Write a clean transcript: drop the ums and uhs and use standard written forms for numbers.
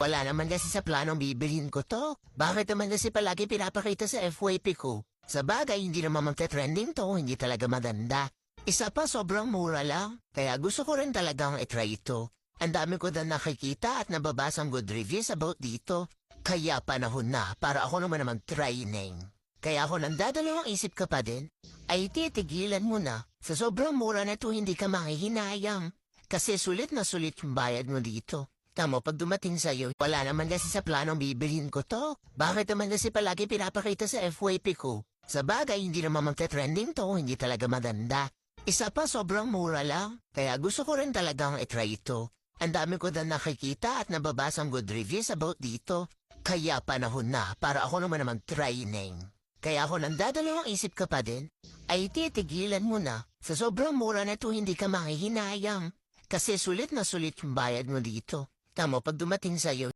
Wala naman kasi sa planong bibilhin ko to. Bakit naman kasi palagi pinapakita sa FYP ko? Sa bagay, hindi naman magte-trending to, hindi talaga maganda. Isa pa, sobrang mura lang. Kaya gusto ko rin talagang itry ito. Ang dami ko na nakikita at nababasang good reviews about dito. Kaya panahon na para ako naman training. Kaya ako nandadalawang isip ka pa din, ay titigilan mo na. Sa sobrang mura na ito, hindi ka mahihinayang. Kasi sulit na sulit yung bayad mo dito. Tamo, pag dumating sa'yo, wala naman kasi sa planong bibilhin ko to. Bakit naman kasi palagi pinapakita sa FYP ko? Sa bagay, hindi naman magte-trending to, hindi talaga maganda. Isa pa, sobrang mura lang. Kaya gusto ko rin talagang itry ito. Ang dami ko na nakikita at nababasang good reviews about dito. Kaya panahon na para ako naman training. Kaya ako nandadalawang isip ka pa din, ay titigilan mo na. Sa sobrang mura na ito, hindi ka mahihinayang. Kasi sulit na sulit yung bayad mo dito. Tamo, pag dumating sa'yo,